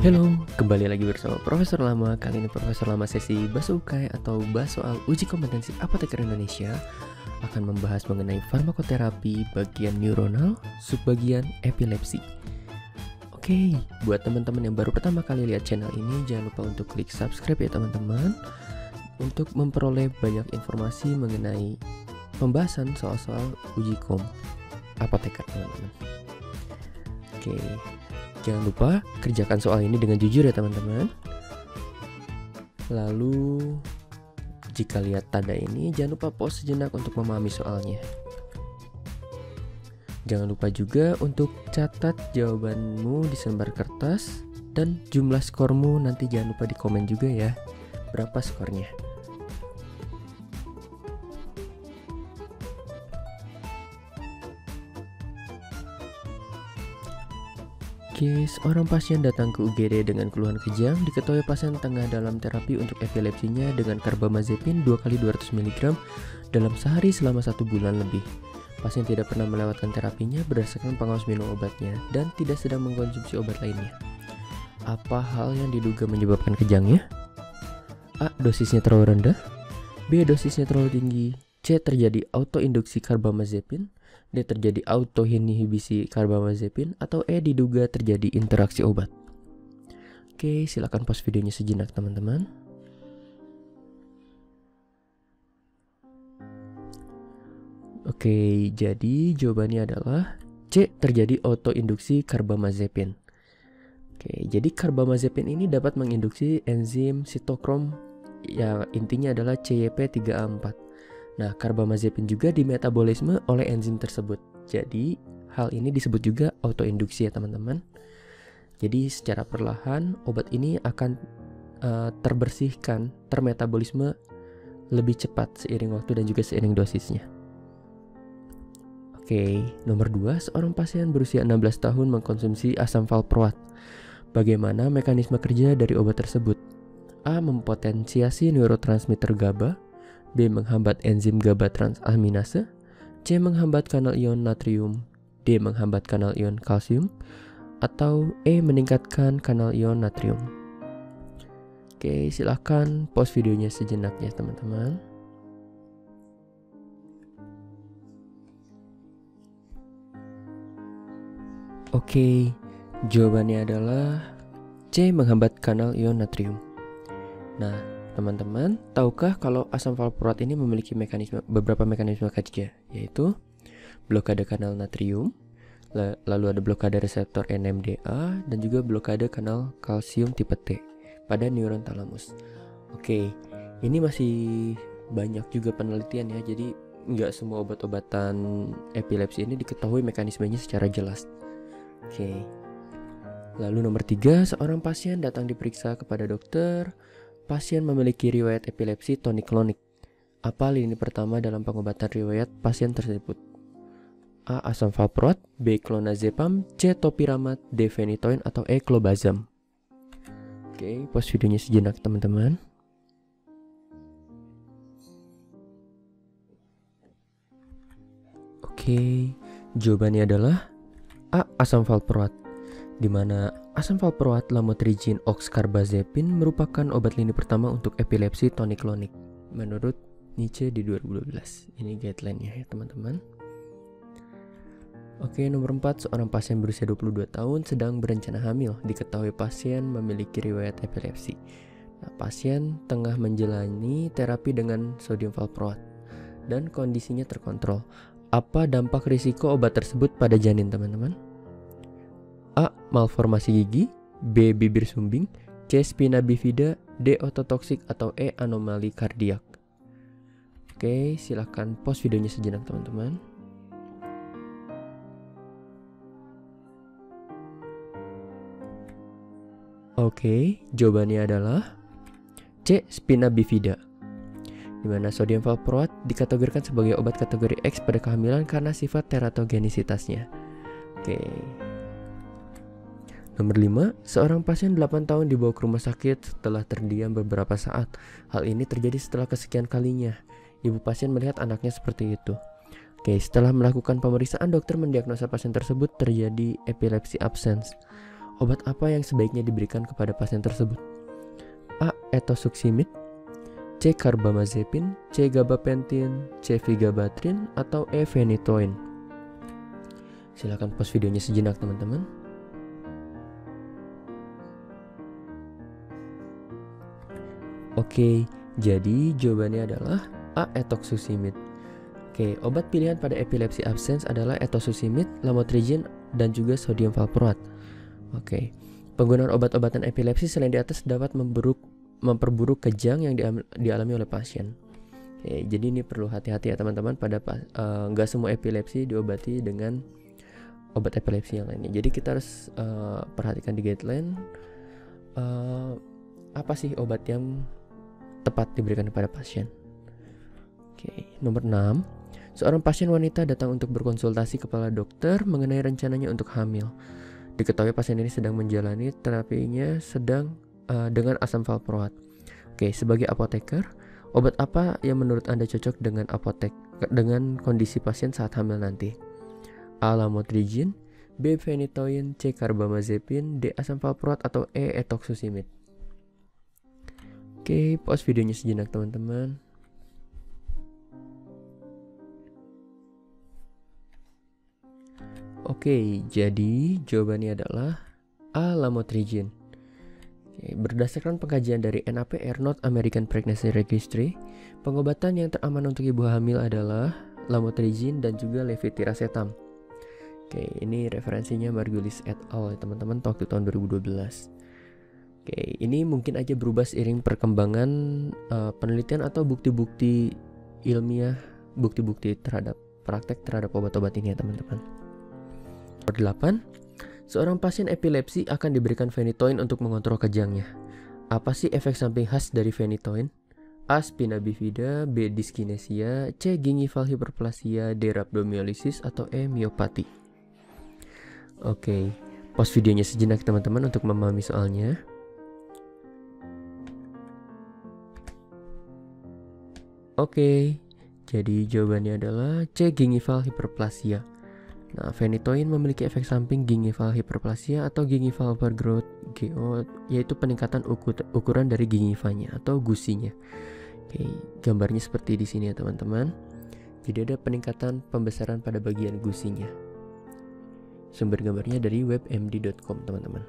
Halo, kembali lagi bersama Profesor Lama. Kali ini Profesor Lama sesi Bahasa UKAI atau bahas soal uji kompetensi apoteker Indonesia akan membahas mengenai farmakoterapi bagian neuronal, subbagian epilepsi. Oke, buat teman-teman yang baru pertama kali lihat channel ini, jangan lupa untuk klik subscribe ya teman-teman, untuk memperoleh banyak informasi mengenai pembahasan soal-soal uji kom apoteker teman-teman. Oke, jangan lupa kerjakan soal ini dengan jujur ya teman-teman. Lalu jika lihat tanda ini, jangan lupa pause sejenak untuk memahami soalnya. Jangan lupa juga untuk catat jawabanmu di selembar kertas, dan jumlah skormu nanti jangan lupa di komen juga ya, berapa skornya. Oke, seorang pasien datang ke UGD dengan keluhan kejang. Diketahui pasien tengah dalam terapi untuk epilepsinya dengan karbamazepin 2x200 mg dalam sehari selama 1 bulan lebih. Pasien tidak pernah melewatkan terapinya berdasarkan pengawas minum obatnya dan tidak sedang mengkonsumsi obat lainnya. Apa hal yang diduga menyebabkan kejangnya? A. Dosisnya terlalu rendah. B. Dosisnya terlalu tinggi. C. Terjadi autoinduksi karbamazepin. D. Terjadi autoinhibisi karbamazepin. Atau E. Diduga terjadi interaksi obat. Oke, silakan pause videonya sejenak teman-teman. Oke, jadi jawabannya adalah C. Terjadi autoinduksi karbamazepin. Oke, jadi karbamazepin ini dapat menginduksi enzim sitokrom yang intinya adalah CYP3A4. Nah, karbamazepin juga dimetabolisme oleh enzim tersebut. Jadi, hal ini disebut juga autoinduksi ya teman-teman. Jadi, secara perlahan obat ini akan termetabolisme lebih cepat seiring waktu dan juga seiring dosisnya. Oke, nomor 2, seorang pasien berusia 16 tahun mengkonsumsi asam valproat. Bagaimana mekanisme kerja dari obat tersebut? A. Mempotensiasi neurotransmitter GABA. B. Menghambat enzim GABA transaminase. C. Menghambat kanal ion natrium. D. Menghambat kanal ion kalsium. Atau E. Meningkatkan kanal ion natrium. Oke, silahkan pause videonya sejenak ya teman-teman. Oke, jawabannya adalah C. Menghambat kanal ion natrium. Nah, teman-teman, tahukah kalau asam valproat ini memiliki beberapa mekanisme kerja, yaitu blokade kanal natrium, lalu ada blokade reseptor NMDA, dan juga blokade kanal kalsium tipe T pada neuron talamus. Oke, ini masih banyak juga penelitian ya, jadi nggak semua obat-obatan epilepsi ini diketahui mekanismenya secara jelas. Oke, lalu nomor 3, seorang pasien datang diperiksa kepada dokter. Pasien memiliki riwayat epilepsi tonik-klonik. Apa lini pertama dalam pengobatan riwayat pasien tersebut? A. Asam valproat. B. Clonazepam. C. Topiramat. D. Phenytoin. Atau E. Clobazam. Oke, pause videonya sejenak teman-teman. Oke, jawabannya adalah A. Asam valproat, di mana asam valproat lamotrigine oxcarbazepin merupakan obat lini pertama untuk epilepsi tonik-klonik menurut Nietzsche di 2012. Ini guideline-nya ya teman-teman. Oke, nomor 4, seorang pasien berusia 22 tahun sedang berencana hamil. Diketahui pasien memiliki riwayat epilepsi. Nah, pasien tengah menjalani terapi dengan sodium valproat dan kondisinya terkontrol. Apa dampak risiko obat tersebut pada janin teman-teman? A. Malformasi gigi. B. Bibir sumbing. C. Spina bifida. D. Ototoksik. Atau E. Anomali kardiak. Oke, silahkan pause videonya sejenak teman-teman. Oke, jawabannya adalah C. Spina bifida, di mana sodium valproat dikategorikan sebagai obat kategori X pada kehamilan karena sifat teratogenisitasnya. Oke. Nomor 5, seorang pasien 8 tahun dibawa ke rumah sakit setelah terdiam beberapa saat. Hal ini terjadi setelah kesekian kalinya ibu pasien melihat anaknya seperti itu. Oke, setelah melakukan pemeriksaan, dokter mendiagnosa pasien tersebut terjadi epilepsi absens. obat apa yang sebaiknya diberikan kepada pasien tersebut? A. Etosuximid, C. Carbamazepin, C. Gabapentin, C. Vigabatrin, atau E. Phenytoin. Silakan pause videonya sejenak teman-teman. Oke, jadi jawabannya adalah A. Etosuximid. Oke, obat pilihan pada epilepsi absens adalah etosuximid, lamotrigine, dan juga sodium valproat. Oke, penggunaan obat-obatan epilepsi selain di atas dapat memperburuk kejang yang dialami oleh pasien. Oke, jadi ini perlu hati-hati ya teman-teman, pada nggak semua epilepsi diobati dengan obat epilepsi yang lainnya. Jadi kita harus perhatikan di guideline apa sih obat yang tepat diberikan kepada pasien. Oke, nomor 6. Seorang pasien wanita datang untuk berkonsultasi kepala dokter mengenai rencananya untuk hamil. Diketahui pasien ini sedang menjalani terapinya dengan asam valproat. Oke, sebagai apoteker, obat apa yang menurut Anda cocok dengan kondisi pasien saat hamil nanti? A. Lamotrigine, B. Phenytoin, C. Carbamazepin, D. Asam valproat, atau E. Etosuximid. Oke, pause videonya sejenak teman-teman. Oke, jadi jawabannya adalah A. Lamotrigine. Oke, berdasarkan pengkajian dari NAPR North American Pregnancy Registry, pengobatan yang teraman untuk ibu hamil adalah lamotrigine dan juga levetiracetam. Oke, ini referensinya Margulis et al. Teman-teman, waktu tahun 2012. Oke, ini mungkin aja berubah seiring perkembangan penelitian atau bukti-bukti ilmiah, bukti-bukti terhadap praktek terhadap obat-obat ini ya teman-teman. Nomor 8. Seorang pasien epilepsi akan diberikan phenytoin untuk mengontrol kejangnya. Apa sih efek samping khas dari phenytoin? A. Spina bifida, B. Dyskinesia, C. Gingival hiperplasia, D. rhabdomyolysis, atau E. miopati. Oke, pause videonya sejenak teman-teman untuk memahami soalnya. Oke, jadi jawabannya adalah C. Gingival hiperplasia. Nah, phenytoin memiliki efek samping gingival hiperplasia atau gingival overgrowth, GO, yaitu peningkatan ukuran dari gingivanya atau gusinya. Oke, gambarnya seperti di sini ya teman-teman. Jadi ada peningkatan pembesaran pada bagian gusinya. Sumber gambarnya dari webmd.com teman-teman.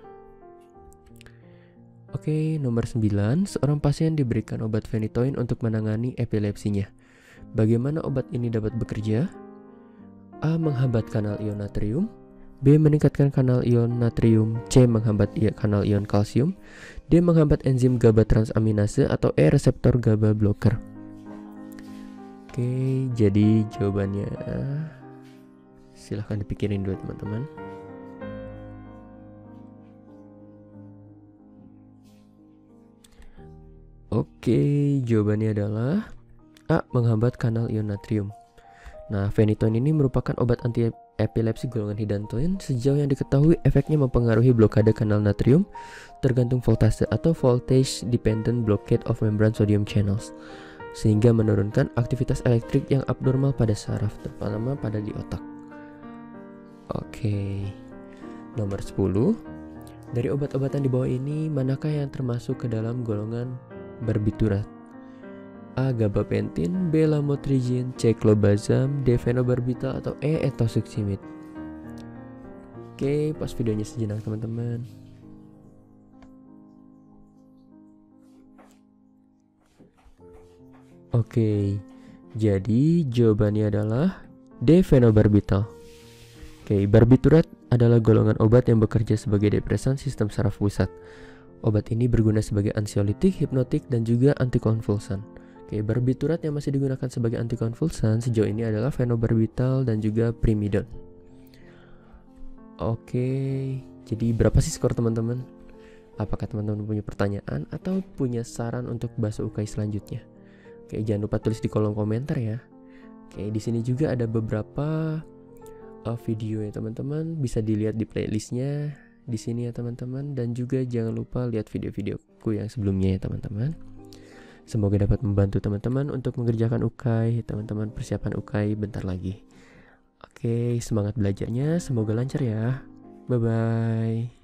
Oke, nomor 9. Seorang pasien diberikan obat phenytoin untuk menangani epilepsinya. Bagaimana obat ini dapat bekerja? A. Menghambat kanal ion natrium, B. Meningkatkan kanal ion natrium, C. Menghambat kanal ion kalsium, D. Menghambat enzim GABA transaminase, atau E. Reseptor GABA blocker. Oke, jadi jawabannya silahkan dipikirin dulu teman-teman. Oke, jawabannya adalah A. Menghambat kanal ion natrium. Nah, phenytoin ini merupakan obat anti epilepsi golongan hidantoin. Sejauh yang diketahui, efeknya mempengaruhi blokade kanal natrium tergantung voltase atau voltage dependent blockade of membrane sodium channels, sehingga menurunkan aktivitas elektrik yang abnormal pada saraf, terutama pada di otak. Oke, nomor 10. Dari obat-obatan di bawah ini, manakah yang termasuk ke dalam golongan barbiturat? A. Gabapentin, B. Lamotrigine, C. Clobazam, D. Phenobarbital, atau E. Etosuximid. Oke, pause videonya sejenak teman-teman. Oke, jadi jawabannya adalah D. Phenobarbital. Oke, barbiturat adalah golongan obat yang bekerja sebagai depresan sistem saraf pusat. Obat ini berguna sebagai ansiolitik, hipnotik, dan juga antikonvulsan. Oke, barbiturat yang masih digunakan sebagai antikonvulsan sejauh ini adalah phenobarbital dan juga primidone. Oke, jadi berapa sih skor teman-teman? Apakah teman-teman punya pertanyaan atau punya saran untuk bahas UKAI selanjutnya? Oke, jangan lupa tulis di kolom komentar ya. Oke, di sini juga ada beberapa video ya teman-teman, bisa dilihat di playlistnya di sini ya teman-teman, dan juga jangan lupa lihat video-videoku yang sebelumnya ya teman-teman. Semoga dapat membantu teman-teman untuk mengerjakan UKAI, teman-teman persiapan UKAI bentar lagi. Oke, semangat belajarnya, semoga lancar ya. Bye-bye.